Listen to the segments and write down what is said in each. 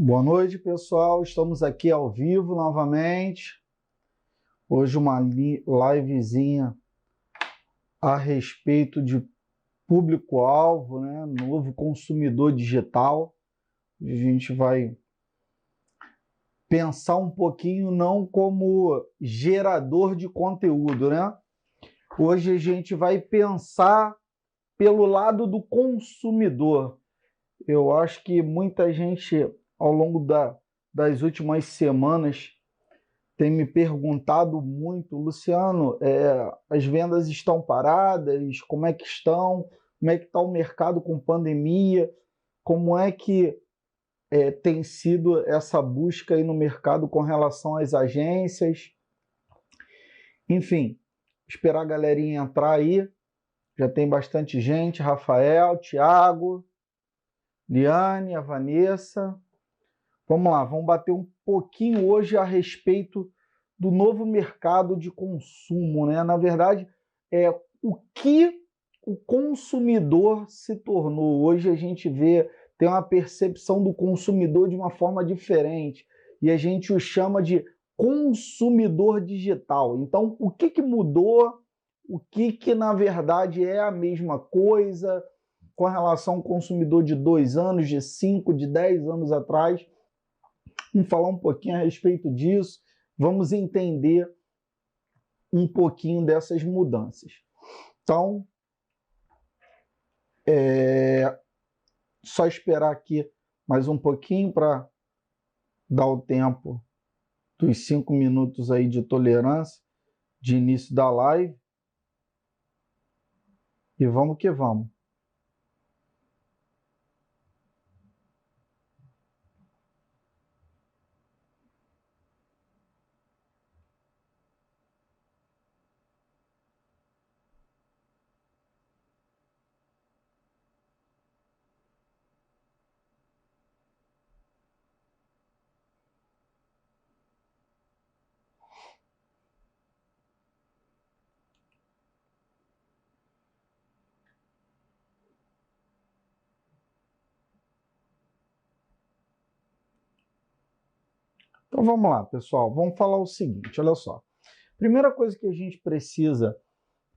Boa noite, pessoal. Estamos aqui ao vivo novamente. Hoje uma livezinha a respeito de público-alvo, né? Novo consumidor digital. A gente vai pensar um pouquinho não como gerador de conteúdo, né? Hoje a gente vai pensar pelo lado do consumidor. Eu acho que muita gente, ao longo das últimas semanas, tem me perguntado muito, Luciano, as vendas estão paradas? Como é que estão? Como é que está o mercado com pandemia? Como é que tem sido essa busca aí no mercado com relação às agências? Enfim, esperar a galerinha entrar aí. Já tem bastante gente, Rafael, Thiago, Liane, a Vanessa. Vamos lá, vamos bater um pouquinho hoje a respeito do novo mercado de consumo, né? Na verdade, o que o consumidor se tornou. Hoje a gente tem uma percepção do consumidor de uma forma diferente e a gente o chama de consumidor digital. Então, o que mudou? O que na verdade é a mesma coisa com relação ao consumidor de 2 anos, de 5, de 10 anos atrás? Vamos falar um pouquinho a respeito disso, vamos entender um pouquinho dessas mudanças. Então, só esperar aqui mais um pouquinho para dar o tempo dos 5 minutos aí de tolerância de início da live. E vamos que vamos. Então vamos lá, pessoal. Vamos falar o seguinte, olha só. Primeira coisa que a gente precisa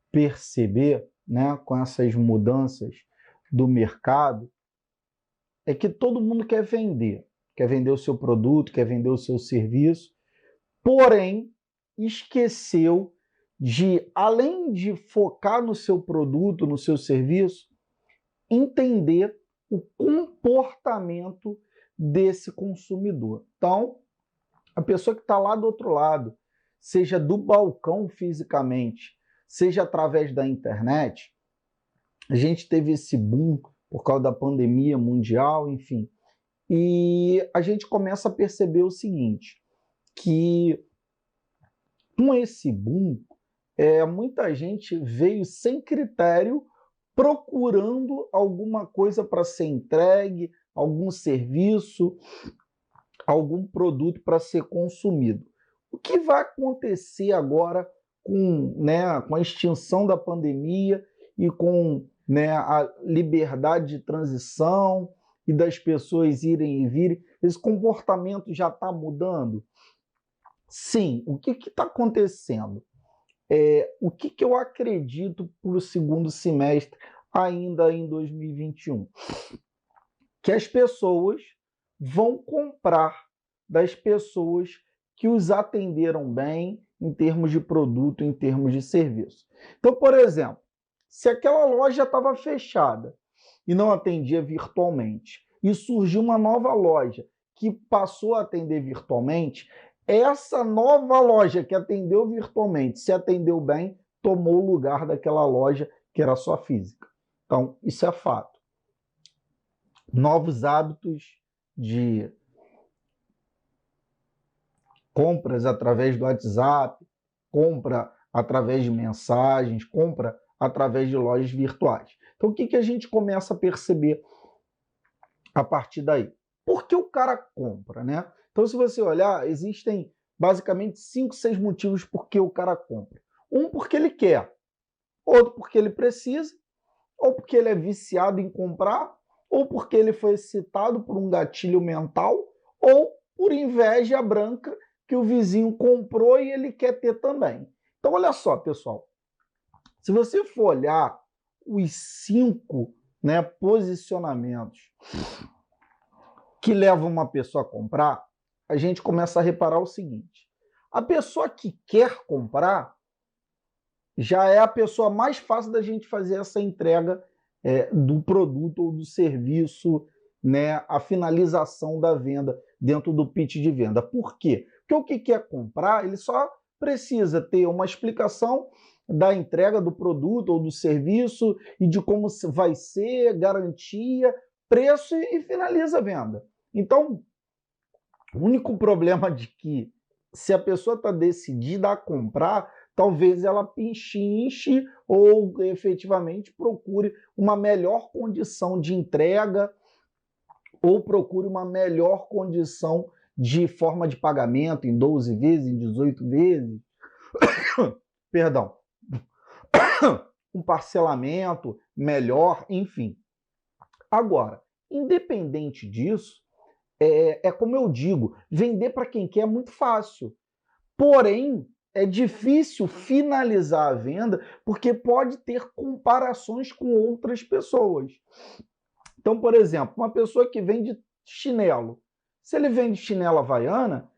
perceber, né, com essas mudanças do mercado, é que todo mundo quer vender o seu produto, quer vender o seu serviço, porém esqueceu de, além de focar no seu produto, no seu serviço, entender o comportamento desse consumidor. Então, a pessoa que está lá do outro lado, seja do balcão fisicamente, seja através da internet, a gente teve esse boom por causa da pandemia mundial, enfim. E a gente começa a perceber o seguinte, que com esse boom, muita gente veio sem critério, procurando alguma coisa para ser entregue, algum serviço, algum produto para ser consumido. O que vai acontecer agora com a extinção da pandemia e com a liberdade de transição e das pessoas irem e virem? Esse comportamento já está mudando? Sim. O que está acontecendo? O que eu acredito para o segundo semestre, ainda em 2021? Que as pessoas vão comprar das pessoas que os atenderam bem em termos de produto, em termos de serviço. Então, por exemplo, se aquela loja estava fechada e não atendia virtualmente, e surgiu uma nova loja que passou a atender virtualmente, essa nova loja que atendeu virtualmente, se atendeu bem, tomou o lugar daquela loja que era só física. Então, isso é fato. Novos hábitos de compras através do WhatsApp, compra através de mensagens, compra através de lojas virtuais. Então, o que a gente começa a perceber a partir daí? Por que o cara compra, né? Então, se você olhar, existem basicamente 5, 6 motivos por que o cara compra. Um, porque ele quer. Outro, porque ele precisa. Ou porque ele é viciado em comprar. Ou porque ele foi excitado por um gatilho mental. ou por inveja branca que o vizinho comprou e ele quer ter também. Então, olha só, pessoal. Se você for olhar os 5, né, posicionamentos que levam uma pessoa a comprar, a gente começa a reparar o seguinte. A pessoa que quer comprar já é a pessoa mais fácil da gente fazer essa entrega do produto ou do serviço, né, a finalização da venda dentro do pitch de venda. Por quê? Porque o que quer comprar, ele só precisa ter uma explicação da entrega do produto ou do serviço e de como vai ser, garantia, preço e finaliza a venda. Então, o único problema de que se a pessoa está decidida a comprar, talvez ela pechinche ou efetivamente procure uma melhor condição de entrega ou procure uma melhor condição de forma de pagamento em 12 vezes, em 18 vezes. Perdão. Um parcelamento melhor, enfim. Agora, independente disso, é como eu digo, vender para quem quer é muito fácil. Porém, é difícil finalizar a venda porque pode ter comparações com outras pessoas. Então, por exemplo, uma pessoa que vende chinelo. Se ele vende chinela havaiana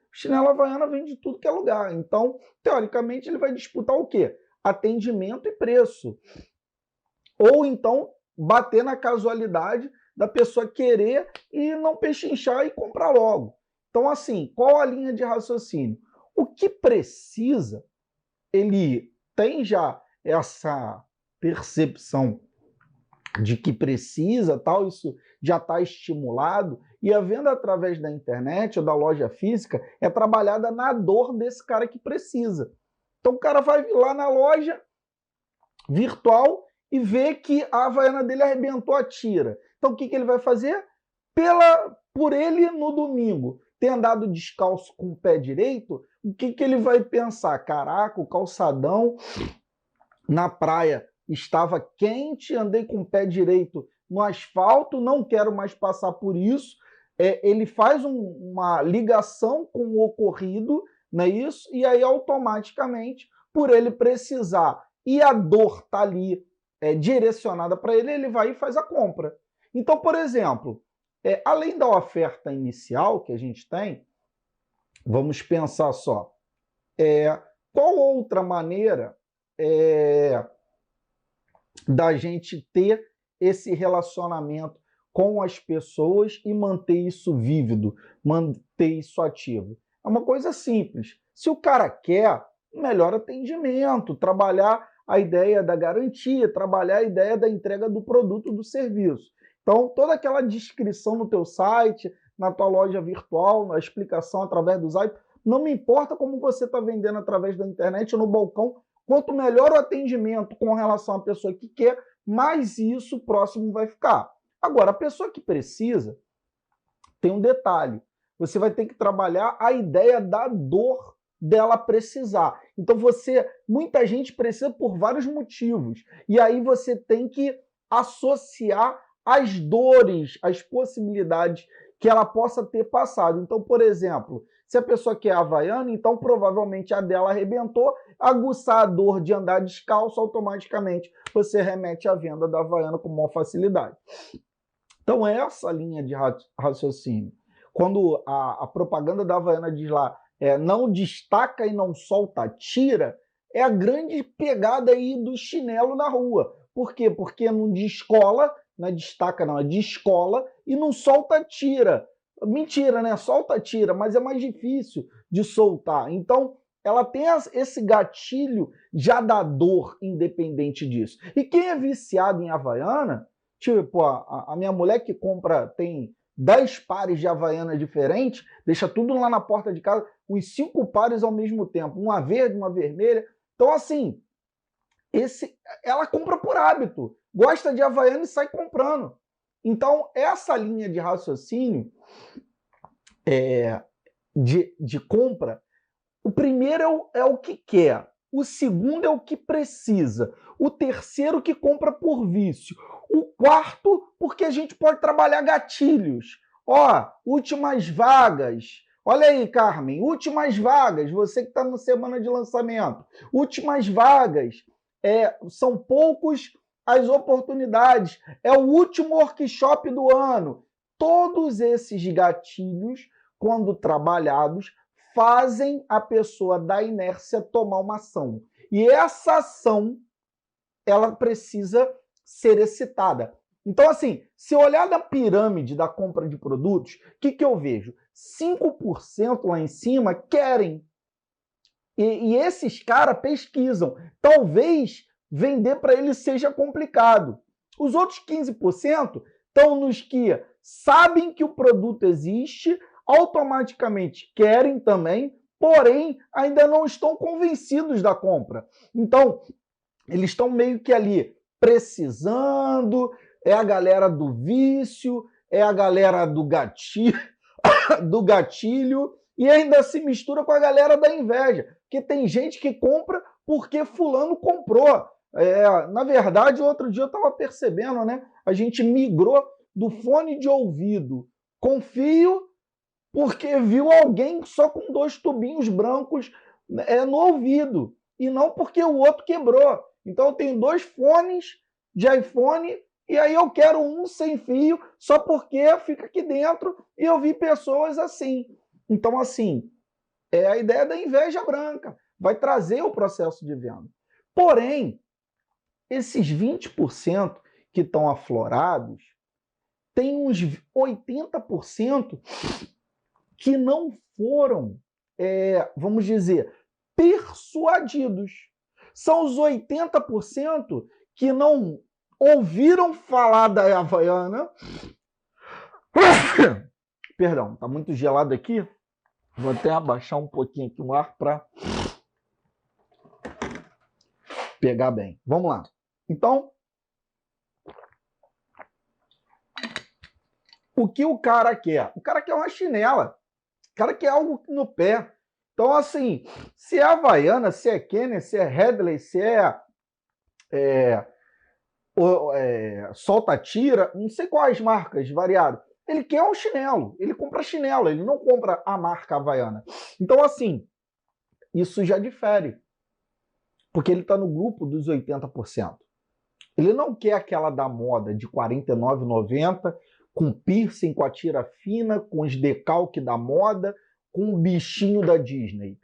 vende de tudo que é lugar. Então, teoricamente, ele vai disputar o quê? Atendimento e preço. Ou então, bater na casualidade da pessoa querer e não pechinchar e comprar logo. Então, assim, qual a linha de raciocínio? O que precisa, ele tem já essa percepção de que precisa, tal, isso já está estimulado, e a venda através da internet ou da loja física é trabalhada na dor desse cara que precisa. Então o cara vai lá na loja virtual e vê que a havaiana dele arrebentou a tira. Então o que ele vai fazer? Por ele no domingo ter andado descalço com o pé direito, o que ele vai pensar? Caraca, o calçadão na praia estava quente, andei com o pé direito no asfalto, não quero mais passar por isso. Ele faz uma ligação com o ocorrido, não é isso? E aí, automaticamente, por ele precisar e a dor está ali direcionada para ele, ele vai e faz a compra. Então, por exemplo, além da oferta inicial que a gente tem, vamos pensar só, qual outra maneira da gente ter esse relacionamento com as pessoas e manter isso vívido, manter isso ativo? É uma coisa simples. Se o cara quer, melhor atendimento, trabalhar a ideia da garantia, trabalhar a ideia da entrega do produto, do serviço. Então, toda aquela descrição no teu site, na tua loja virtual, na explicação através do site, não me importa como você está vendendo através da internet ou no balcão, quanto melhor o atendimento com relação à pessoa que quer, mais isso próximo vai ficar. Agora, a pessoa que precisa, tem um detalhe. Você vai ter que trabalhar a ideia da dor dela precisar. Então, muita gente precisa por vários motivos. E aí você tem que associar as dores, as possibilidades que ela possa ter passado. Então, por exemplo, se a pessoa quer havaiana, então provavelmente a dela arrebentou, aguçar a dor de andar descalço, automaticamente você remete à venda da havaiana com maior facilidade. Então, essa linha de raciocínio, quando a propaganda da havaiana diz lá, não destaca e não solta, tira, é a grande pegada aí do chinelo na rua. Por quê? Porque não descola, não é destaca não, é descola e não solta, tira. Mentira, né? Solta, tira, mas é mais difícil de soltar. Então, ela tem esse gatilho já da dor independente disso. E quem é viciado em havaiana, tipo, a minha mulher que tem 10 pares de havaiana diferentes, deixa tudo lá na porta de casa, uns 5 pares ao mesmo tempo, uma verde, uma vermelha. Então, assim, ela compra por hábito, gosta de havaiana e sai comprando. Então, essa linha de raciocínio de compra, o primeiro é o que quer, o segundo é o que precisa, o terceiro que compra por vício, o quarto porque a gente pode trabalhar gatilhos. Ó, últimas vagas. Olha aí, Carmen, últimas vagas, você que está na semana de lançamento. Últimas vagas, são poucos as oportunidades, é o último workshop do ano. Todos esses gatilhos, quando trabalhados, fazem a pessoa da inércia tomar uma ação. E essa ação, ela precisa ser excitada. Então, assim, se olhar na pirâmide da compra de produtos, o que eu vejo? 5% lá em cima querem. E esses caras pesquisam. Talvez vender para eles seja complicado. Os outros 15% estão nos que sabem que o produto existe, automaticamente querem também, porém ainda não estão convencidos da compra. Então, eles estão meio que ali precisando, é a galera do vício, é a galera do gatilho, e ainda se mistura com a galera da inveja, porque tem gente que compra porque fulano comprou. Na verdade, outro dia eu estava percebendo, né? A gente migrou do fone de ouvido com fio porque viu alguém só com 2 tubinhos brancos no ouvido, e não porque o outro quebrou. Então eu tenho 2 fones de iPhone e aí eu quero um sem fio só porque fica aqui dentro, e eu vi pessoas assim. Então, assim, é a ideia da inveja branca. Vai trazer o processo de venda. Porém, esses 20% que estão aflorados, tem uns 80% que não foram, vamos dizer, persuadidos. São os 80% que não ouviram falar da Havaiana. Perdão, está muito gelado aqui. Vou até abaixar um pouquinho aqui o ar para pegar bem. Vamos lá. Então, o que o cara quer? O cara quer uma chinela. O cara quer algo no pé. Então, assim, se é Havaiana, se é Kenner, se é Headley, se Solta-Tira, não sei quais marcas variadas. Ele quer um chinelo, ele compra chinelo, ele não compra a marca Havaiana. Então, assim, isso já difere, porque ele está no grupo dos 80%. Ele não quer aquela da moda de R$ 49,90, com piercing, com a tira fina, com os decalques da moda, com o bichinho da Disney.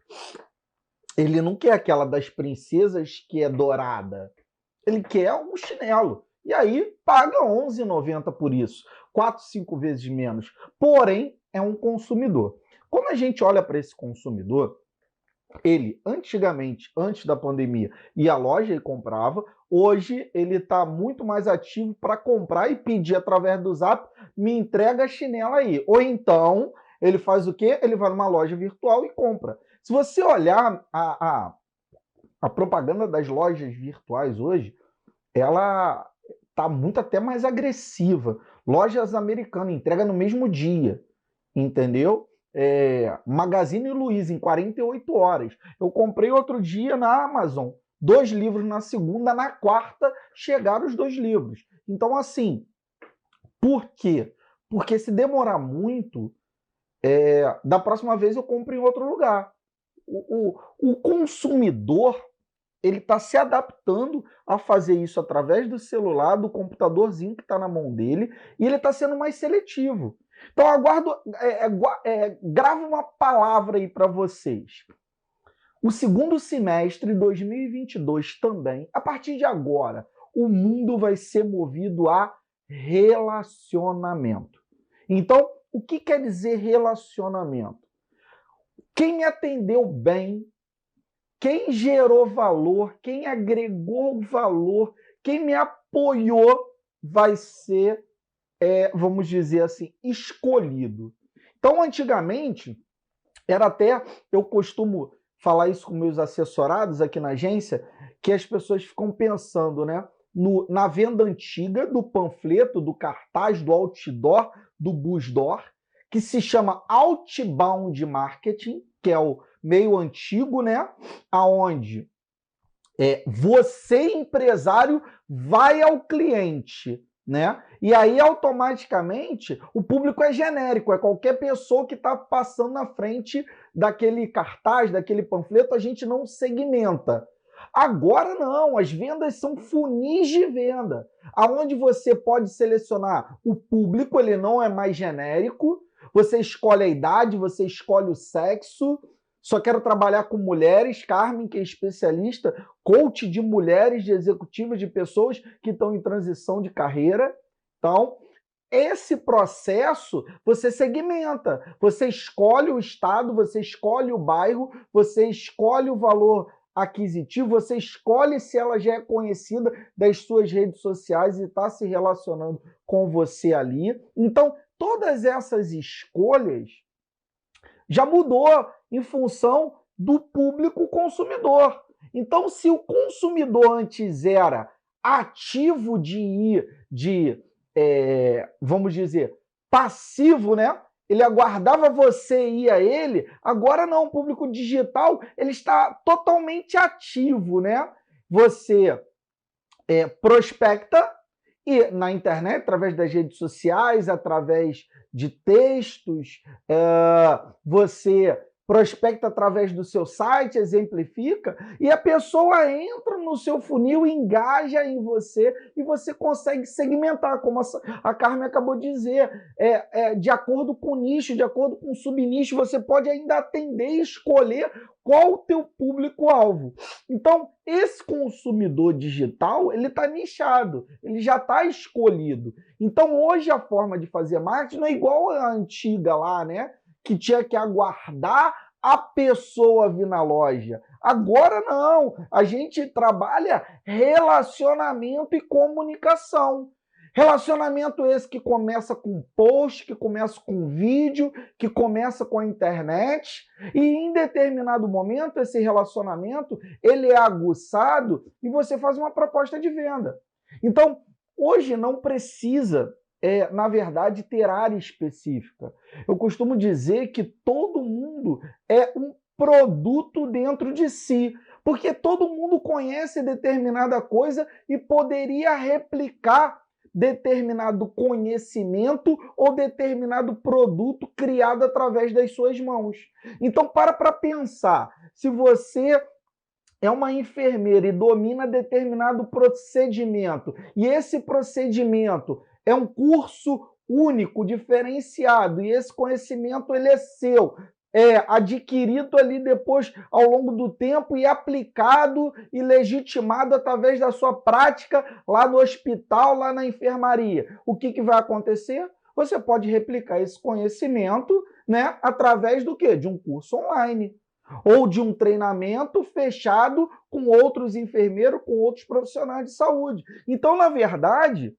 Ele não quer aquela das princesas que é dourada. Ele quer um chinelo. E aí paga R$ 11,90 por isso. 4, 5 vezes menos. Porém, é um consumidor. Quando a gente olha para esse consumidor, ele, antigamente, antes da pandemia, ia à loja e comprava. Hoje, ele está muito mais ativo para comprar e pedir através do Zap, me entrega a chinela aí. Ou então, ele faz o quê? Ele vai numa loja virtual e compra. Se você olhar a propaganda das lojas virtuais hoje, ela está muito até mais agressiva. Lojas americanas, entrega no mesmo dia, entendeu? Magazine Luiza, em 48 horas. Eu comprei outro dia na Amazon, 2 livros na segunda, na quarta chegaram os 2 livros. Então, assim, por quê? Porque se demorar muito, da próxima vez eu compro em outro lugar. O consumidor, ele está se adaptando a fazer isso através do celular, do computadorzinho que está na mão dele, e ele está sendo mais seletivo. Então, grava uma palavra aí para vocês. O segundo semestre de 2022 também, a partir de agora, o mundo vai ser movido a relacionamento. Então, o que quer dizer relacionamento? Quem me atendeu bem, quem gerou valor, quem agregou valor, quem me apoiou, vai ser, vamos dizer assim, escolhido. Então, antigamente, era até, eu costumo falar isso com meus assessorados aqui na agência, que as pessoas ficam pensando, né, na venda antiga do panfleto, do cartaz, do outdoor, do busdoor, que se chama outbound marketing, que é o meio antigo, né, aonde você, empresário, vai ao cliente né? E aí, automaticamente, o público é genérico, é qualquer pessoa que está passando na frente daquele cartaz, daquele panfleto, a gente não segmenta. Agora não, as vendas são funis de venda, aonde você pode selecionar o público, ele não é mais genérico, você escolhe a idade, você escolhe o sexo. Só quero trabalhar com mulheres, Carmen, que é especialista, coach de mulheres, de executivas, de pessoas que estão em transição de carreira. Então, esse processo você segmenta, você escolhe o estado, você escolhe o bairro, você escolhe o valor aquisitivo, você escolhe se ela já é conhecida das suas redes sociais e está se relacionando com você ali. Então, todas essas escolhas já mudou em função do público consumidor. Então, se o consumidor antes era ativo vamos dizer, passivo, né? Ele aguardava você ir a ele, agora não, o público digital ele está totalmente ativo, né? Você prospecta e na internet, através das redes sociais, através de textos, você prospecta através do seu site, exemplifica, e a pessoa entra no seu funil, engaja em você e você consegue segmentar, como a Carmen acabou de dizer, de acordo com o nicho, de acordo com o subnicho, você pode ainda atender e escolher qual o teu público-alvo. Então, esse consumidor digital, ele está nichado, ele já está escolhido. Então, hoje a forma de fazer marketing não é igual a antiga lá, né? Que tinha que aguardar a pessoa vir na loja. Agora não, a gente trabalha relacionamento e comunicação. Relacionamento esse que começa com post, que começa com vídeo, que começa com a internet, e em determinado momento esse relacionamento ele é aguçado e você faz uma proposta de venda. Então, hoje não precisa, na verdade, ter área específica. Eu costumo dizer que todo mundo é um produto dentro de si, porque todo mundo conhece determinada coisa e poderia replicar determinado conhecimento ou determinado produto criado através das suas mãos. Então, para pensar. Se você é uma enfermeira e domina determinado procedimento, e esse procedimento é um curso único, diferenciado, e esse conhecimento ele é seu, adquirido ali depois ao longo do tempo e aplicado e legitimado através da sua prática lá no hospital, lá na enfermaria. O que vai acontecer? Você pode replicar esse conhecimento, né, através do quê? De um curso online ou de um treinamento fechado com outros enfermeiros, com outros profissionais de saúde. Então, na verdade,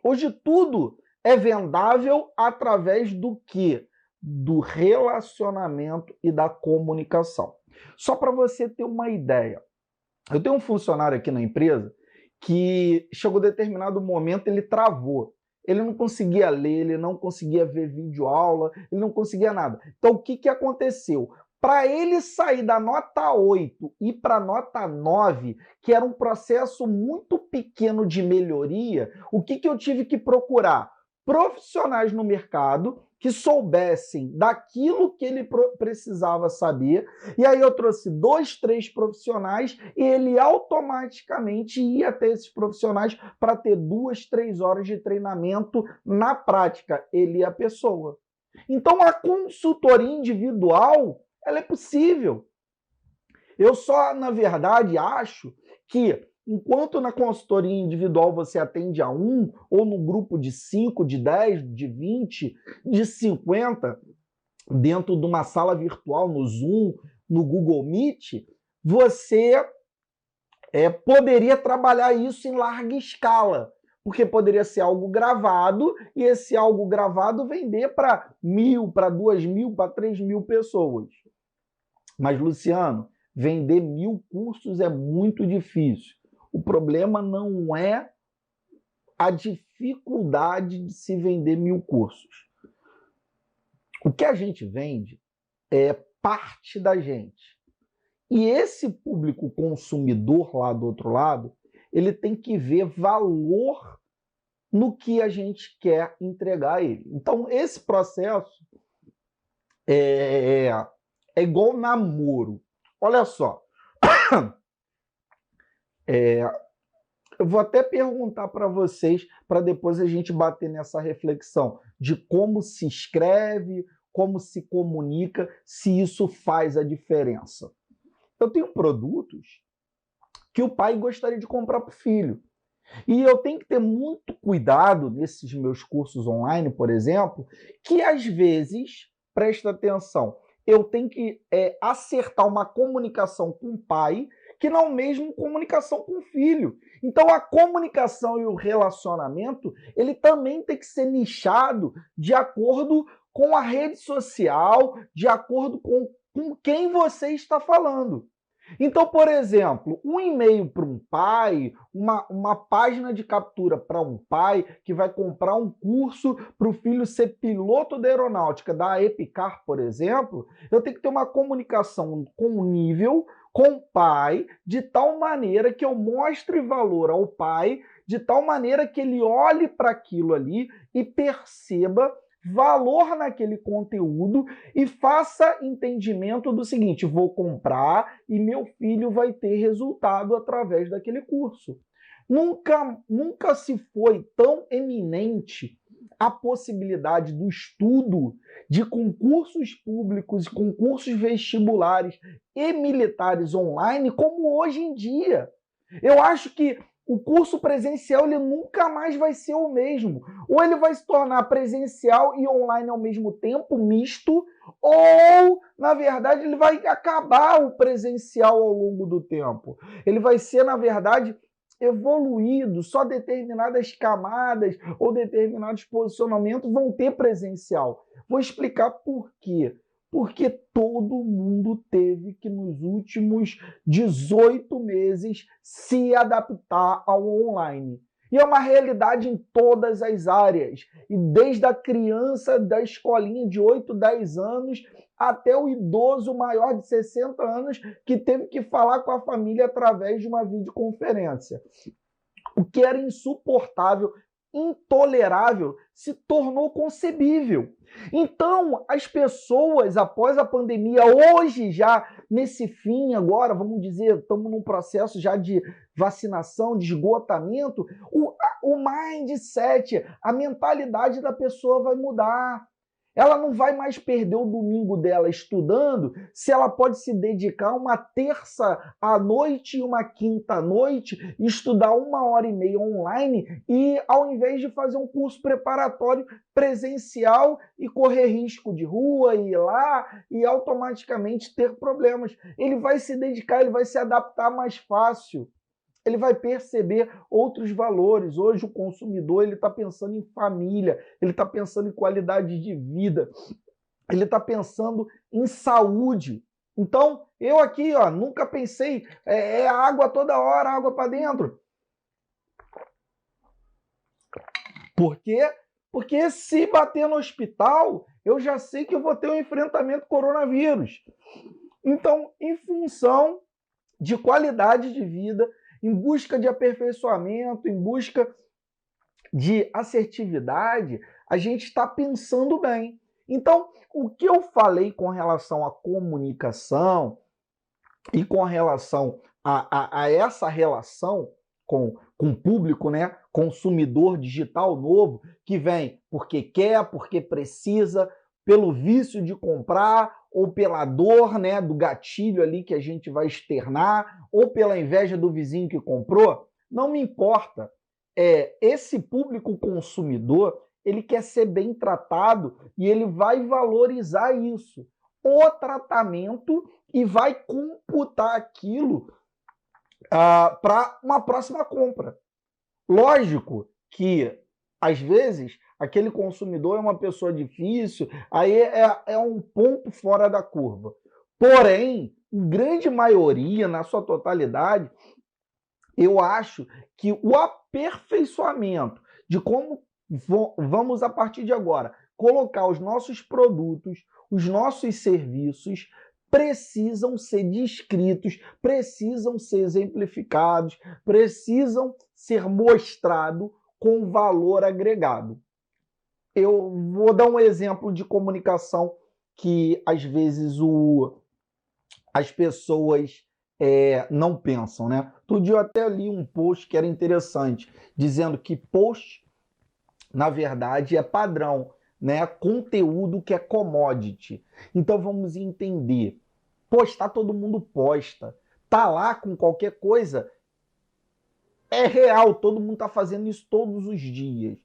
hoje tudo é vendável através do quê? Do relacionamento e da comunicação. Só para você ter uma ideia, eu tenho um funcionário aqui na empresa que chegou a determinado momento, ele travou. Ele não conseguia ler, ele não conseguia ver videoaula, ele não conseguia nada. Então, o que aconteceu? Para ele sair da nota 8 e para a nota 9, que era um processo muito pequeno de melhoria, o que eu tive que procurar? Profissionais no mercado que soubessem daquilo que ele precisava saber, e aí eu trouxe 2, 3 profissionais e ele automaticamente ia até esses profissionais para ter 2, 3 horas de treinamento na prática, ele e a pessoa. Então a consultoria individual ela é possível. Eu só, na verdade, acho que enquanto na consultoria individual você atende a 1, ou no grupo de 5, de 10, de 20, de 50, dentro de uma sala virtual, no Zoom, no Google Meet, você poderia trabalhar isso em larga escala, porque poderia ser algo gravado e esse algo gravado vender para 1.000, para 2.000, para 3.000 pessoas. Mas, Luciano, vender 1.000 cursos é muito difícil. O problema não é a dificuldade de se vender 1.000 cursos. O que a gente vende é parte da gente. E esse público consumidor lá do outro lado, ele tem que ver valor no que a gente quer entregar a ele. Então, esse processo é igual namoro. Olha só, eu vou até perguntar para vocês, para depois a gente bater nessa reflexão de como se escreve, como se comunica, se isso faz a diferença. Eu tenho produtos que o pai gostaria de comprar para o filho. E eu tenho que ter muito cuidado nesses meus cursos online, por exemplo, que às vezes, presta atenção, eu tenho que acertar uma comunicação com o pai que não mesmo comunicação com o filho. Então a comunicação e o relacionamento, ele também tem que ser nichado de acordo com a rede social, de acordo com quem você está falando. Então, por exemplo, um e-mail para um pai, uma página de captura para um pai que vai comprar um curso para o filho ser piloto da aeronáutica da Epicar, por exemplo, eu tenho que ter uma comunicação com nível, com o pai, de tal maneira que eu mostre valor ao pai, de tal maneira que ele olhe para aquilo ali e perceba valor naquele conteúdo e faça entendimento do seguinte: vou comprar e meu filho vai ter resultado através daquele curso. Nunca se foi tão eminente a possibilidade do estudo de concursos públicos, concursos vestibulares e militares online como hoje em dia. Eu acho que o curso presencial ele nunca mais vai ser o mesmo. Ou ele vai se tornar presencial e online ao mesmo tempo, misto, ou, na verdade, ele vai acabar o presencial ao longo do tempo. Ele vai ser, na verdade, evoluído, só determinadas camadas ou determinados posicionamentos vão ter presencial. Vou explicar por quê. Porque todo mundo teve que, nos últimos 18 meses, se adaptar ao online. E é uma realidade em todas as áreas. E desde a criança da escolinha de 8, 10 anos, até o idoso maior de 60 anos, que teve que falar com a família através de uma videoconferência. O que era insuportável, intolerável, se tornou concebível. Então, as pessoas, após a pandemia, hoje já nesse fim agora, vamos dizer, estamos num processo já de vacinação, de esgotamento, o mindset, a mentalidade da pessoa vai mudar. Ela não vai mais perder o domingo dela estudando se ela pode se dedicar uma terça à noite e uma quinta à noite, estudar 1h30 online e ao invés de fazer um curso preparatório presencial e correr risco de rua, ir lá e automaticamente ter problemas. Ele vai se dedicar, ele vai se adaptar mais fácil. Ele vai perceber outros valores. Hoje o consumidor ele está pensando em família, ele está pensando em qualidade de vida, ele está pensando em saúde. Então, eu aqui nunca pensei, água toda hora, água para dentro. Por quê? Porque se bater no hospital, eu já sei que eu vou ter um enfrentamento coronavírus. Então, em função de qualidade de vida, em busca de aperfeiçoamento, em busca de assertividade, a gente está pensando bem. Então, o que eu falei com relação à comunicação e com relação a essa relação com o público, né? Consumidor digital novo, que vem porque quer, porque precisa, pelo vício de comprar, ou pela dor, né, do gatilho ali que a gente vai externar, ou pela inveja do vizinho que comprou, não me importa. Esse público consumidor, ele quer ser bem tratado e ele vai valorizar isso, o tratamento, e vai computar aquilo para uma próxima compra. Lógico que, às vezes, aquele consumidor é uma pessoa difícil, aí é um ponto fora da curva. Porém, em grande maioria, na sua totalidade, eu acho que o aperfeiçoamento de como vamos, a partir de agora, colocar os nossos produtos, os nossos serviços, precisam ser descritos, precisam ser exemplificados, precisam ser mostrados com valor agregado. Eu vou dar um exemplo de comunicação que às vezes as pessoas não pensam, né? Outro dia eu até li um post que era interessante, dizendo que post, na verdade, é padrão, né? Conteúdo que é commodity. Então vamos entender. Postar, todo mundo posta. Tá lá com qualquer coisa, é real, todo mundo está fazendo isso todos os dias.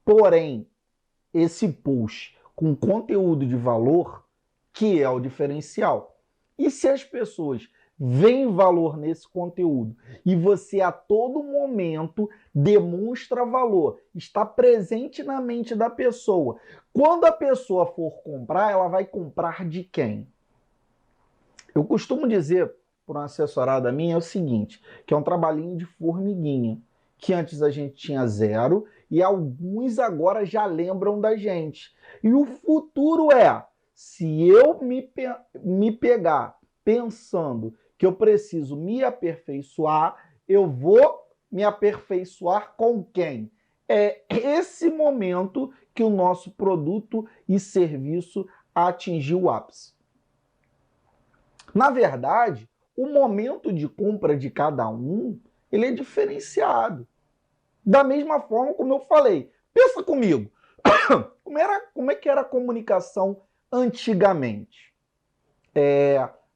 Porém, esse post com conteúdo de valor, que é o diferencial. E se as pessoas veem valor nesse conteúdo e você a todo momento demonstra valor, está presente na mente da pessoa, quando a pessoa for comprar, ela vai comprar de quem? Eu costumo dizer por uma assessorada minha é o seguinte, que é um trabalhinho de formiguinha, que antes a gente tinha 0 e alguns agora já lembram da gente. E o futuro é, se eu me pegar pensando que eu preciso me aperfeiçoar, eu vou me aperfeiçoar com quem? É esse momento que o nosso produto e serviço atingiu o ápice. Na verdade, o momento de compra de cada um, ele é diferenciado. Da mesma forma como eu falei. Pensa comigo, como é que era a comunicação antigamente?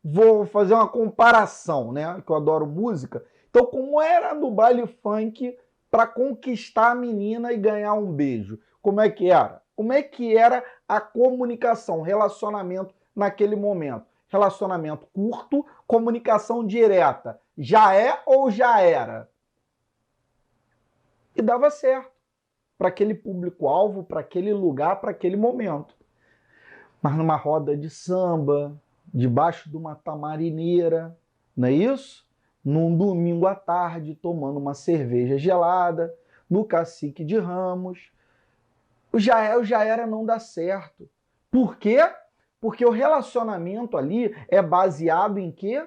Vou fazer uma comparação, né? Que eu adoro música. Então, como era no baile funk para conquistar a menina e ganhar um beijo? Como é que era? Como é que era a comunicação, relacionamento naquele momento? Relacionamento curto, comunicação direta. Já é ou já era? E dava certo para aquele público-alvo, para aquele lugar, para aquele momento. Mas numa roda de samba, debaixo de uma tamarineira, não é isso? Num domingo à tarde, tomando uma cerveja gelada, no Cacique de Ramos, o já era não dá certo. Por quê? Porque o relacionamento ali é baseado em quê?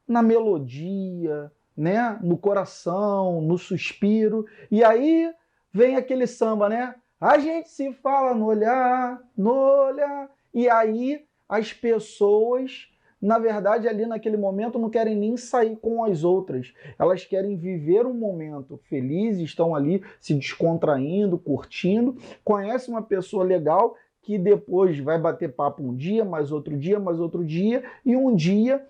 Na melodia, né? No coração, no suspiro. E aí vem aquele samba, né? A gente se fala no olhar, no olhar. E aí as pessoas, na verdade, ali naquele momento não querem nem sair com as outras. Elas querem viver um momento feliz, estão ali se descontraindo, curtindo, conhece uma pessoa legal que depois vai bater papo um dia, mais outro dia, mais outro dia, e um dia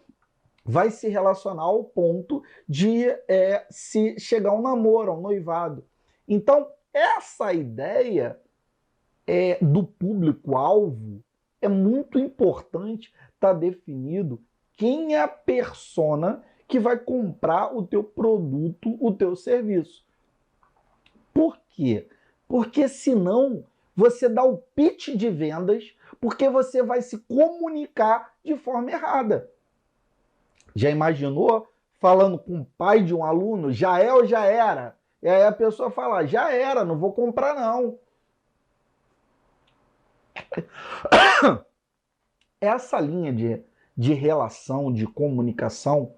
vai se relacionar ao ponto de se chegar ao namoro, ao noivado. Então, essa ideia do público-alvo é muito importante estar definido quem é a persona que vai comprar o teu produto, o teu serviço. Por quê? Porque senão você dá o pitch de vendas, porque você vai se comunicar de forma errada. Já imaginou falando com o pai de um aluno, já é ou já era? E aí a pessoa fala, já era, não vou comprar não. Essa linha de relação, de comunicação,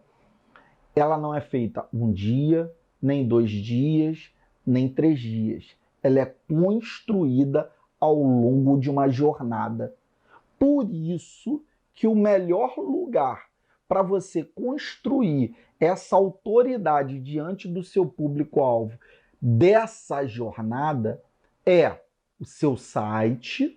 ela não é feita um dia, nem 2 dias, nem 3 dias. Ela é construída ao longo de uma jornada. Por isso que o melhor lugar para você construir essa autoridade diante do seu público-alvo dessa jornada é o seu site,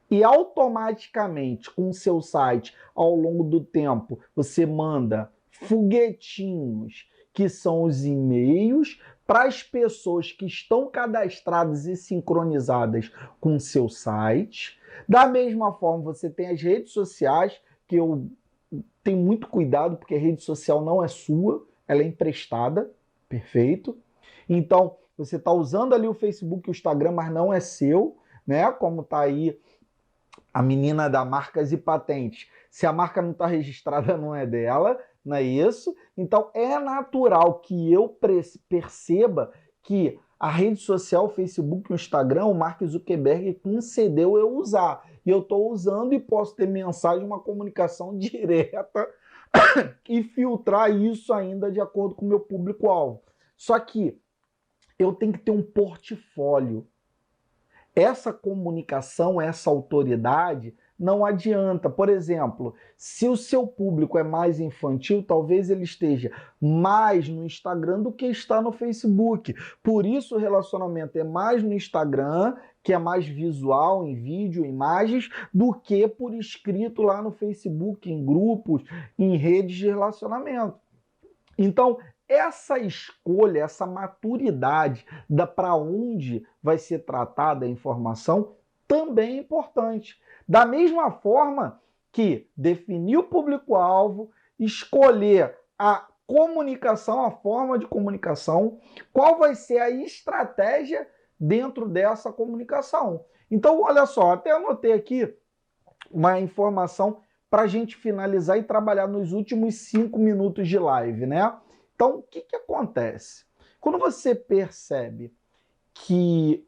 e automaticamente com o seu site, ao longo do tempo, você manda foguetinhos, que são os e-mails, para as pessoas que estão cadastradas e sincronizadas com o seu site. Da mesma forma, você tem as redes sociais, que eu tenho muito cuidado, porque a rede social não é sua, ela é emprestada, perfeito? Então, você está usando ali o Facebook e o Instagram, mas não é seu, né? Como está aí a menina da Marcas e Patentes. Se a marca não está registrada, não é dela, não é isso? Então, é natural que eu perceba que a rede social, o Facebook, o Instagram, o Mark Zuckerberg concedeu eu usar. E eu estou usando e posso ter mensagem, uma comunicação direta e filtrar isso ainda de acordo com o meu público-alvo. Só que eu tenho que ter um portfólio. Essa comunicação, essa autoridade, não adianta. Por exemplo, se o seu público é mais infantil, talvez ele esteja mais no Instagram do que está no Facebook. Por isso o relacionamento é mais no Instagram, que é mais visual, em vídeo, imagens, do que por escrito lá no Facebook, em grupos, em redes de relacionamento. Então, essa escolha, essa maturidade para onde vai ser tratada a informação também é importante. Da mesma forma que definir o público-alvo, escolher a comunicação, a forma de comunicação, qual vai ser a estratégia dentro dessa comunicação. Então, olha só, até anotei aqui uma informação para a gente finalizar e trabalhar nos últimos 5 minutos de live, né? Então, o que acontece? Quando você percebe que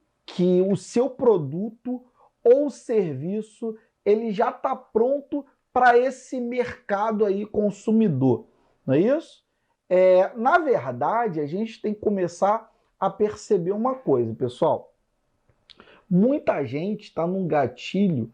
o seu produto ou serviço ele já está pronto para esse mercado aí consumidor, não é isso? Na verdade, a gente tem que começar a perceber uma coisa, pessoal. Muita gente está num gatilho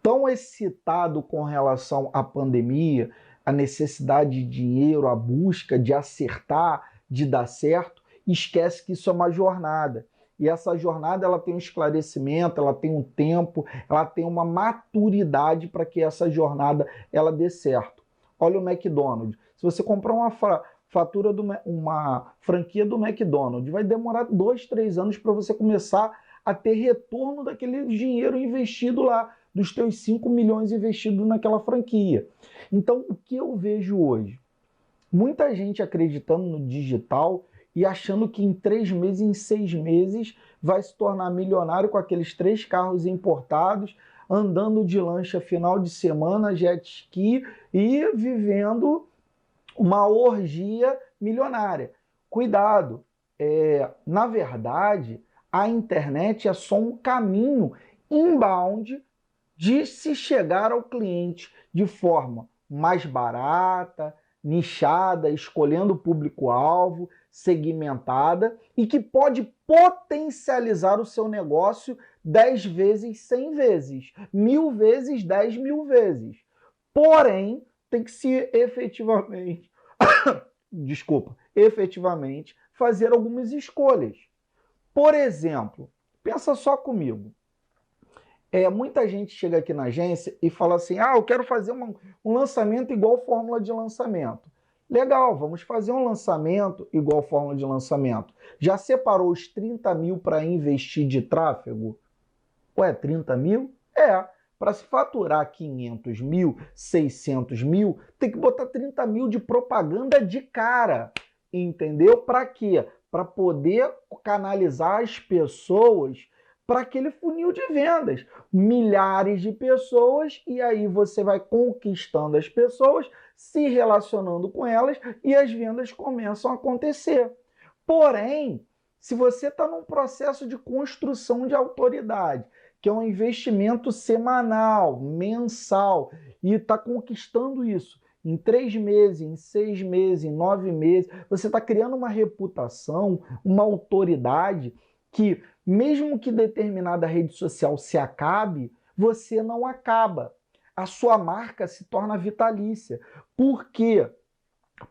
tão excitado com relação à pandemia, a necessidade de dinheiro, a busca de acertar, de dar certo, esquece que isso é uma jornada. E essa jornada ela tem um esclarecimento, ela tem um tempo, ela tem uma maturidade para que essa jornada ela dê certo. Olha o McDonald's. Se você comprar uma franquia do McDonald's, vai demorar 2, 3 anos para você começar a ter retorno daquele dinheiro investido lá, dos teus 5 milhões investidos naquela franquia. Então, o que eu vejo hoje? Muita gente acreditando no digital e achando que em 3 meses, em 6 meses, vai se tornar milionário com aqueles 3 carros importados, andando de lancha final de semana, jet ski e vivendo uma orgia milionária. Cuidado! Na verdade, a internet é só um caminho inbound de se chegar ao cliente de forma mais barata, nichada, escolhendo o público-alvo, segmentada e que pode potencializar o seu negócio 10 vezes, 100 vezes, 1000 vezes, 10.000 vezes. Porém, tem que se efetivamente, efetivamente fazer algumas escolhas. Por exemplo, pensa só comigo. Muita gente chega aqui na agência e fala assim, eu quero fazer um lançamento igual fórmula de lançamento. Legal, vamos fazer um lançamento igual fórmula de lançamento. Já separou os 30 mil para investir de tráfego? 30 mil? Para se faturar 500 mil, 600 mil, tem que botar 30 mil de propaganda de cara. Entendeu? Para quê? Para poder canalizar as pessoas para aquele funil de vendas. Milhares de pessoas, e aí você vai conquistando as pessoas, se relacionando com elas, e as vendas começam a acontecer. Porém, se você está num processo de construção de autoridade, que é um investimento semanal, mensal, e está conquistando isso em 3 meses, em 6 meses, em 9 meses, você está criando uma reputação, uma autoridade que, mesmo que determinada rede social se acabe, você não acaba. A sua marca se torna vitalícia. Por quê?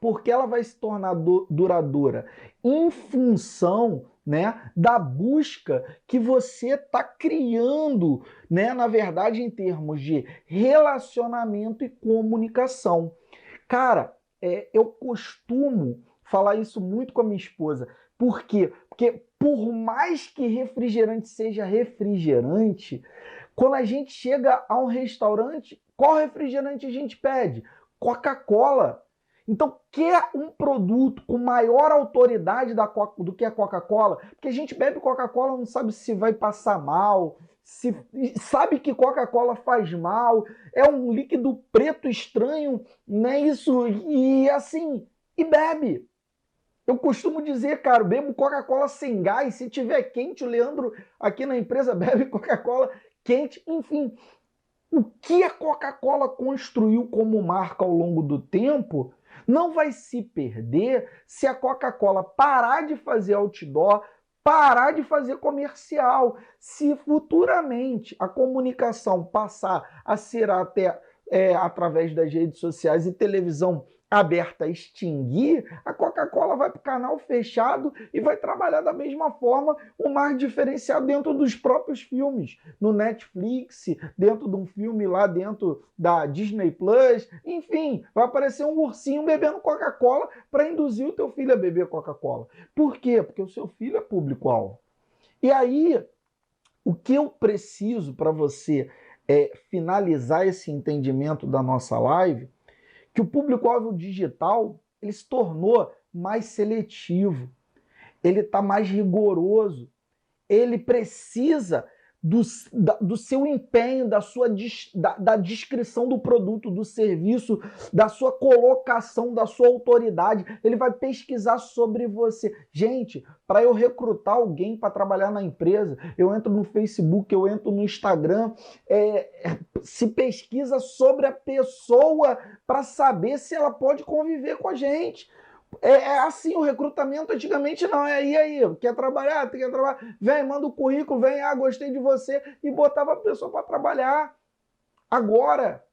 Porque ela vai se tornar duradoura em função, né, da busca que você está criando, né, na verdade, em termos de relacionamento e comunicação. Cara, eu costumo falar isso muito com a minha esposa. Por quê? Porque por mais que refrigerante seja refrigerante, quando a gente chega a um restaurante, qual refrigerante a gente pede? Coca-Cola. Então, quer um produto com maior autoridade do que a Coca-Cola? Porque a gente bebe Coca-Cola, não sabe se vai passar mal, sabe que Coca-Cola faz mal, é um líquido preto estranho, não é isso? E assim, e bebe. Eu costumo dizer, cara, bebo Coca-Cola sem gás, se tiver quente, o Leandro aqui na empresa bebe Coca-Cola quente, enfim. O que a Coca-Cola construiu como marca ao longo do tempo não vai se perder se a Coca-Cola parar de fazer outdoor, parar de fazer comercial. Se futuramente a comunicação passar a ser até através das redes sociais e televisão aberta a extinguir, a Coca-Cola vai para o canal fechado e vai trabalhar da mesma forma o mais diferenciado dentro dos próprios filmes, no Netflix, dentro de um filme lá dentro da Disney Plus, enfim, vai aparecer um ursinho bebendo Coca-Cola para induzir o teu filho a beber Coca-Cola. Por quê? Porque o seu filho é público-alvo. E aí, o que eu preciso para você finalizar esse entendimento da nossa live, que o público-alvo digital ele se tornou mais seletivo, ele está mais rigoroso, ele precisa do seu empenho, da descrição do produto, do serviço, da sua colocação, da sua autoridade. Ele vai pesquisar sobre você. Gente, para eu recrutar alguém para trabalhar na empresa, eu entro no Facebook, eu entro no Instagram, se pesquisa sobre a pessoa para saber se ela pode conviver com a gente. Assim, o recrutamento antigamente não, e aí, quer trabalhar? Quer trabalhar? Vem, manda o currículo, vem, gostei de você, e botava a pessoa para trabalhar. Agora,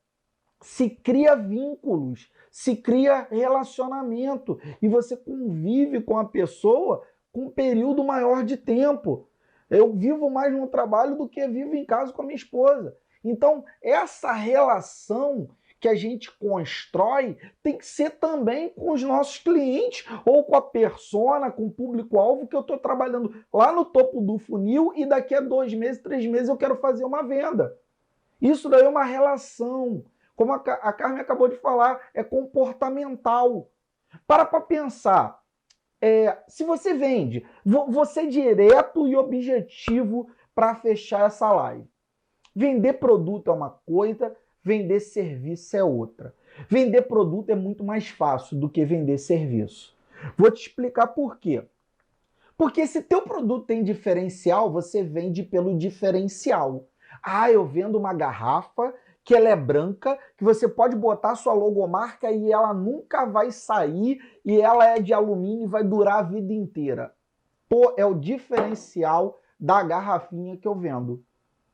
se cria vínculos, se cria relacionamento, e você convive com a pessoa com um período maior de tempo. Eu vivo mais no trabalho do que vivo em casa com a minha esposa. Então, essa relação que a gente constrói tem que ser também com os nossos clientes ou com a persona, com o público-alvo que eu estou trabalhando lá no topo do funil e daqui a 2 meses, 3 meses eu quero fazer uma venda. Isso daí é uma relação. Como a Carmen acabou de falar, é comportamental. Para pensar. Se você vende, vou ser direto e objetivo para fechar essa live. Vender produto é uma coisa, vender serviço é outra. Vender produto é muito mais fácil do que vender serviço. Vou te explicar por quê. Porque se teu produto tem diferencial, você vende pelo diferencial. Eu vendo uma garrafa que ela é branca, que você pode botar sua logomarca e ela nunca vai sair e ela é de alumínio e vai durar a vida inteira. É o diferencial da garrafinha que eu vendo.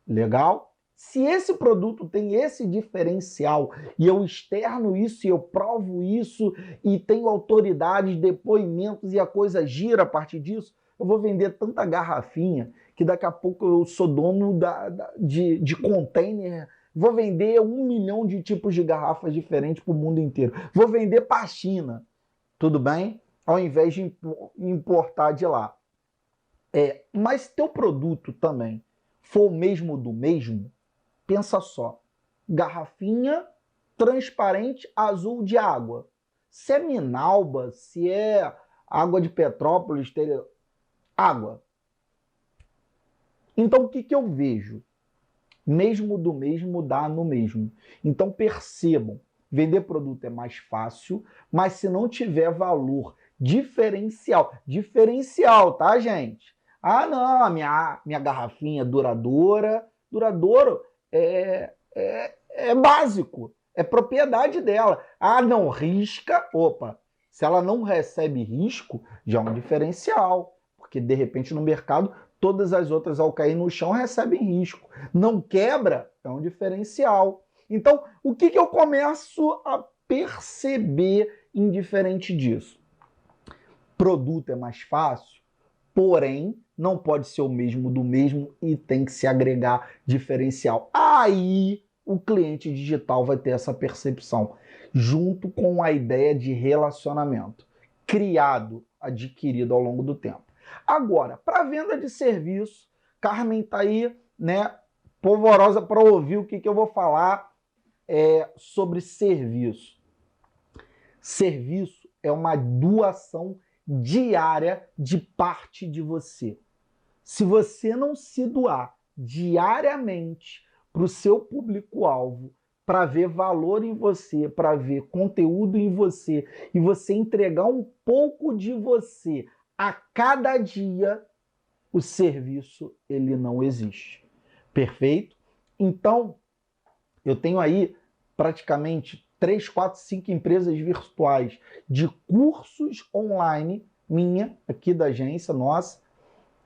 Legal? Se esse produto tem esse diferencial e eu externo isso e eu provo isso e tenho autoridades, depoimentos e a coisa gira a partir disso, eu vou vender tanta garrafinha que daqui a pouco eu sou dono de container, vou vender 1 milhão de tipos de garrafas diferentes para o mundo inteiro. Vou vender para a China, tudo bem? Ao invés de importar de lá. Mas teu produto também for o mesmo do mesmo, pensa só, garrafinha transparente azul de água. Se é Minalba, se é água de Petrópolis, água. Então o que eu vejo? Mesmo do mesmo dá no mesmo. Então percebam, vender produto é mais fácil, mas se não tiver valor diferencial, tá, gente? Não, a minha garrafinha duradouro é básico, é propriedade dela. Não risca, se ela não recebe risco, já é um diferencial, porque de repente no mercado todas as outras ao cair no chão recebem risco. Não quebra, é um diferencial. Então, o que eu começo a perceber indiferente disso? Produto é mais fácil, porém não pode ser o mesmo do mesmo e tem que se agregar diferencial. Aí o cliente digital vai ter essa percepção, junto com a ideia de relacionamento, adquirido ao longo do tempo. Agora, para venda de serviço, Carmen está aí, né, polvorosa para ouvir o que eu vou falar sobre serviço. Serviço é uma doação diária de parte de você. Se você não se doar diariamente para o seu público-alvo, para ver valor em você, para ver conteúdo em você, e você entregar um pouco de você a cada dia, o serviço ele não existe. Perfeito? Então, eu tenho aí praticamente 3, 4, 5 empresas virtuais de cursos online, aqui da agência, nossa,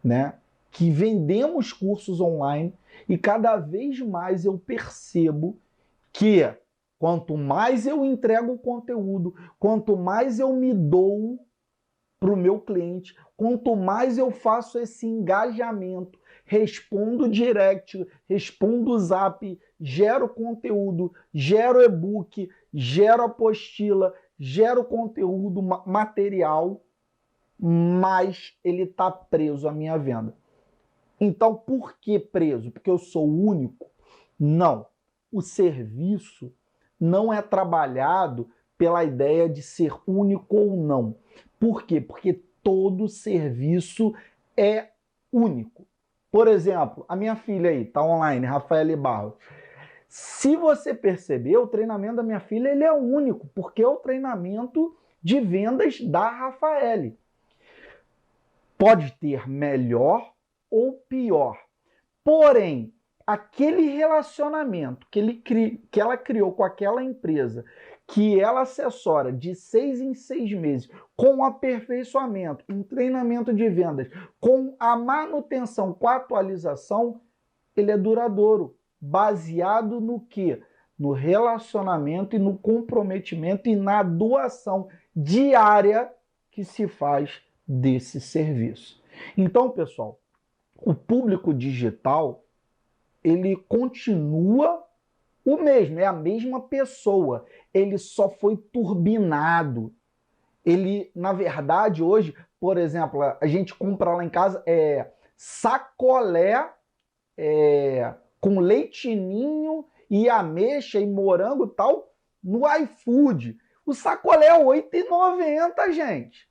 né, que vendemos cursos online e cada vez mais eu percebo que quanto mais eu entrego conteúdo, quanto mais eu me dou para o meu cliente, quanto mais eu faço esse engajamento, respondo direct, respondo zap, gero conteúdo, gero e-book, gero apostila, gero conteúdo, material, mais ele está preso à minha venda. Então, por que preso? Porque eu sou único? Não. O serviço não é trabalhado pela ideia de ser único ou não. Por quê? Porque todo serviço é único. Por exemplo, a minha filha aí, está online, Rafaela Barros. Se você perceber, o treinamento da minha filha ele é único, porque é o treinamento de vendas da Rafaele. Pode ter melhor ou pior. Porém, aquele relacionamento que ela criou com aquela empresa, que ela assessora de 6 em 6 meses, com aperfeiçoamento, um treinamento de vendas, com a manutenção, com a atualização, ele é duradouro. Baseado no quê? No relacionamento e no comprometimento e na doação diária que se faz desse serviço. Então, pessoal, o público digital, ele continua o mesmo, é a mesma pessoa. Ele só foi turbinado. Ele, na verdade, hoje, por exemplo, a gente compra lá em casa sacolé com leitinho e ameixa e morango e tal no iFood. O sacolé é R$ 8,90, gente.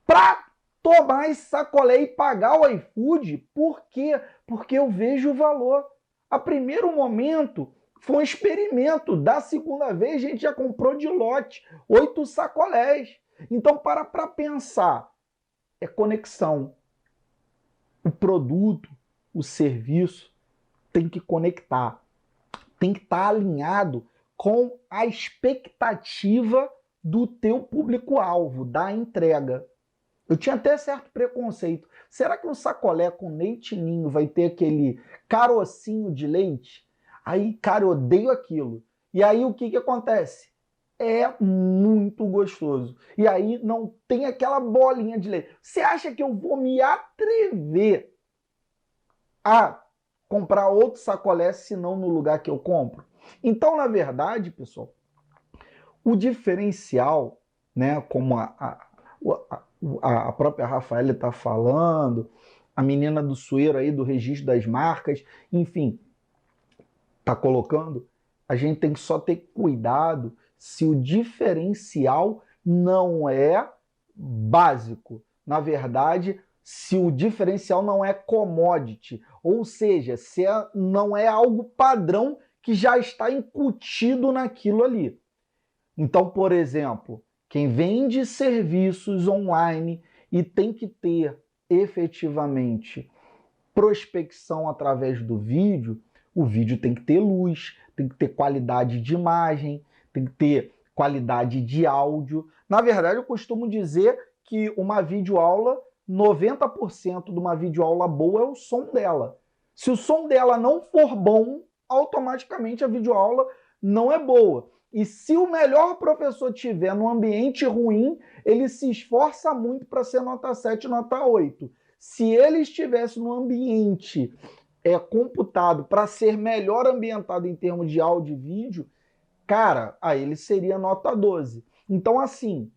Para tomar esse sacolé e pagar o iFood, por quê? Porque eu vejo o valor. A primeiro momento foi um experimento. Da segunda vez a gente já comprou de lote 8 sacolés. Então para pensar. É conexão. O produto, o serviço tem que conectar. Tem que estar alinhado com a expectativa do teu público-alvo, da entrega. Eu tinha até certo preconceito. Será que um sacolé com leite ninho vai ter aquele carocinho de leite? Aí, cara, eu odeio aquilo. E aí, o que acontece? É muito gostoso. E aí, não tem aquela bolinha de leite. Você acha que eu vou me atrever a comprar outro sacolé se não no lugar que eu compro? Então, na verdade, pessoal, o diferencial, né, como a própria Rafaela está falando, a menina do Sueiro aí, do registro das marcas, enfim, está colocando, a gente tem que só ter cuidado se o diferencial não é básico. Na verdade, se o diferencial não é commodity, ou seja, se não é algo padrão que já está incutido naquilo ali. Então, por exemplo, quem vende serviços online e tem que ter efetivamente prospecção através do vídeo, o vídeo tem que ter luz, tem que ter qualidade de imagem, tem que ter qualidade de áudio. Na verdade, eu costumo dizer que uma videoaula, 90% de uma videoaula boa é o som dela. Se o som dela não for bom, automaticamente a videoaula não é boa. E se o melhor professor tiver num ambiente ruim, ele se esforça muito para ser nota 7, nota 8. Se ele estivesse num ambiente computado para ser melhor ambientado em termos de áudio e vídeo, cara, aí ele seria nota 12. Então, assim,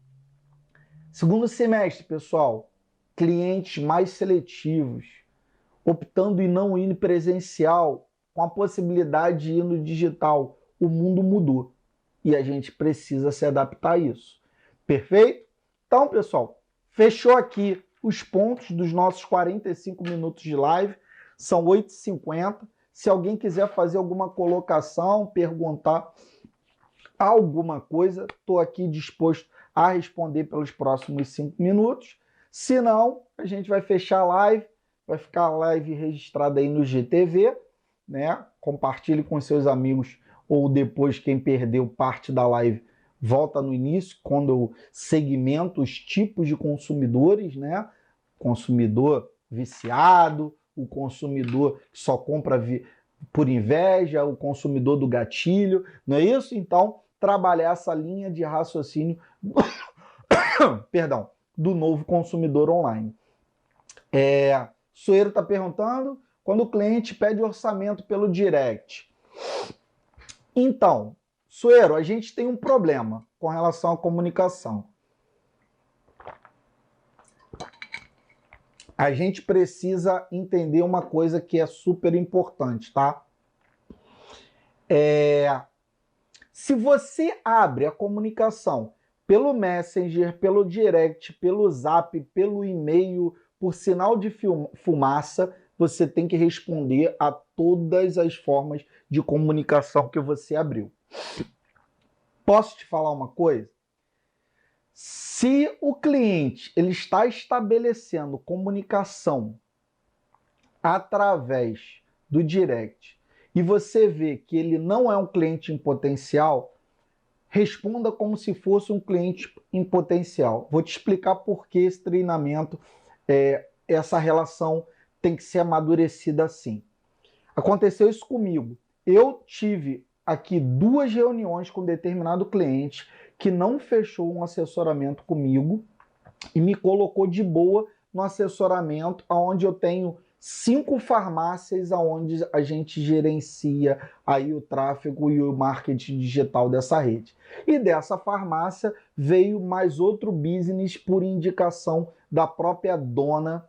segundo semestre, pessoal, clientes mais seletivos, optando em não ir presencial, com a possibilidade de ir no digital, o mundo mudou. E a gente precisa se adaptar a isso. Perfeito? Então, pessoal, fechou aqui os pontos dos nossos 45 minutos de live. São 8h50. Se alguém quiser fazer alguma colocação, perguntar alguma coisa, estou aqui disposto a responder pelos próximos 5 minutos. Se não, a gente vai fechar a live. Vai ficar a live registrada aí no GTV, né? Compartilhe com seus amigos ou depois quem perdeu parte da live volta no início, quando eu segmento os tipos de consumidores, né? Consumidor viciado, o consumidor que só compra por inveja, o consumidor do gatilho, não é isso? Então, trabalhar essa linha de raciocínio perdão, do novo consumidor online. Sueiro está perguntando, quando o cliente pede orçamento pelo direct. Então, Sueiro, a gente tem um problema com relação à comunicação. A gente precisa entender uma coisa que é super importante, tá? Se você abre a comunicação pelo Messenger, pelo direct, pelo Zap, pelo e-mail, por sinal de fumaça, você tem que responder a todas as formas de comunicação que você abriu. Posso te falar uma coisa? Se o cliente ele está estabelecendo comunicação através do direct e você vê que ele não é um cliente em potencial, responda como se fosse um cliente em potencial. Vou te explicar por que esse treinamento, essa relação tem que ser amadurecida assim. Aconteceu isso comigo. Eu tive aqui 2 reuniões com determinado cliente que não fechou um assessoramento comigo e me colocou de boa no assessoramento onde eu tenho 5 farmácias onde a gente gerencia aí o tráfego e o marketing digital dessa rede. E dessa farmácia veio mais outro business por indicação da própria dona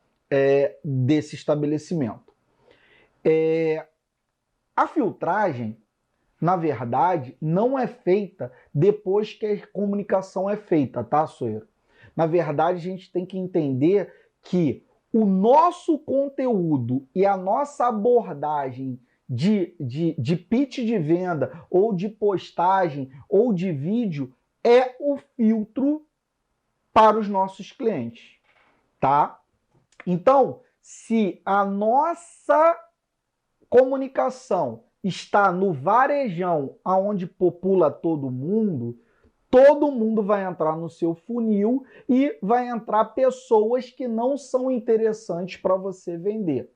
desse estabelecimento. A filtragem, na verdade, não é feita depois que a comunicação é feita, tá, Sueiro? Na verdade, a gente tem que entender que o nosso conteúdo e a nossa abordagem de pitch de venda, ou de postagem, ou de vídeo, é o filtro para os nossos clientes, tá? Então, se a nossa comunicação está no varejão, aonde popula todo mundo vai entrar no seu funil e vai entrar pessoas que não são interessantes para você vender.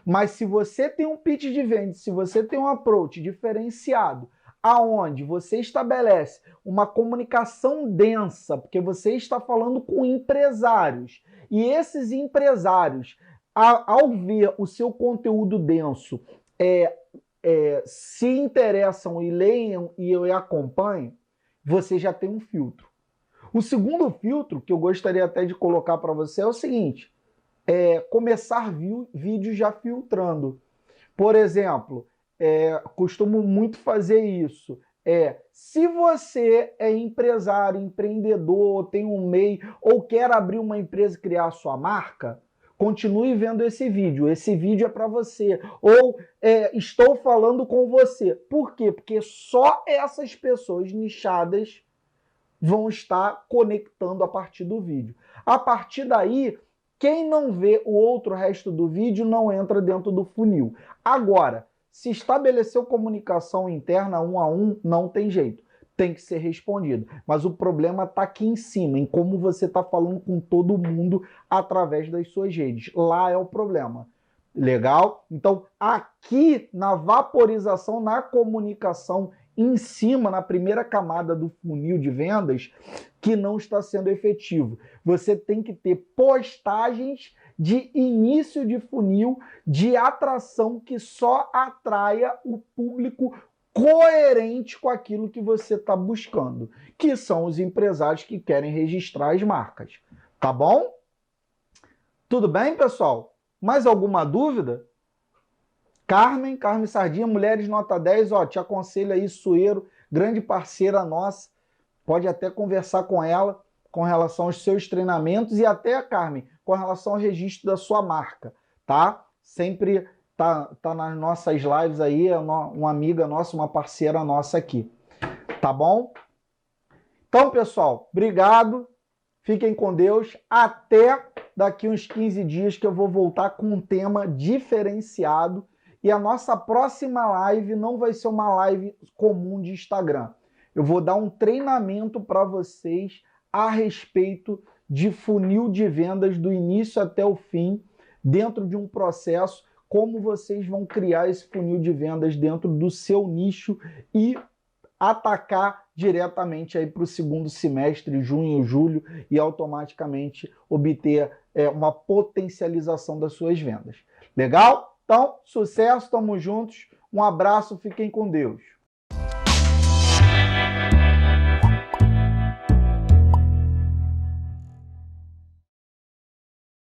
Mas se você tem um pitch de venda, se você tem um approach diferenciado, aonde você estabelece uma comunicação densa, porque você está falando com empresários, e esses empresários, ao ver o seu conteúdo denso, se interessam e leiam e eu acompanho, você já tem um filtro. O segundo filtro que eu gostaria até de colocar para você é o seguinte, começar vídeos já filtrando. Por exemplo, costumo muito fazer isso. Se você é empresário, empreendedor, tem um MEI ou quer abrir uma empresa e criar a sua marca, continue vendo esse vídeo. Esse vídeo é para você. Ou estou falando com você. Por quê? Porque só essas pessoas nichadas vão estar conectando a partir do vídeo. A partir daí, quem não vê o resto do vídeo não entra dentro do funil. Agora, se estabeleceu comunicação interna 1 a 1, não tem jeito. Tem que ser respondido. Mas o problema está aqui em cima, em como você está falando com todo mundo através das suas redes. Lá é o problema. Legal? Então, aqui na vaporização, na comunicação em cima, na primeira camada do funil de vendas, que não está sendo efetivo. Você tem que ter postagens de início de funil, de atração que só atraia o público coerente com aquilo que você está buscando, que são os empresários que querem registrar as marcas. Tá bom? Tudo bem, pessoal? Mais alguma dúvida? Carmen Sardinha, Mulheres Nota 10, te aconselho aí, Sueiro, grande parceira nossa, pode até conversar com ela com relação aos seus treinamentos e até, Carmen, com relação ao registro da sua marca, tá? Sempre tá nas nossas lives aí, uma amiga nossa, uma parceira nossa aqui, tá bom? Então, pessoal, obrigado, fiquem com Deus, até daqui uns 15 dias que eu vou voltar com um tema diferenciado e a nossa próxima live não vai ser uma live comum de Instagram. Eu vou dar um treinamento para vocês a respeito de funil de vendas do início até o fim dentro de um processo, como vocês vão criar esse funil de vendas dentro do seu nicho e atacar diretamente aí para o segundo semestre, junho, julho, e automaticamente obter uma potencialização das suas vendas. Legal? Então, sucesso, estamos juntos. Um abraço, fiquem com Deus.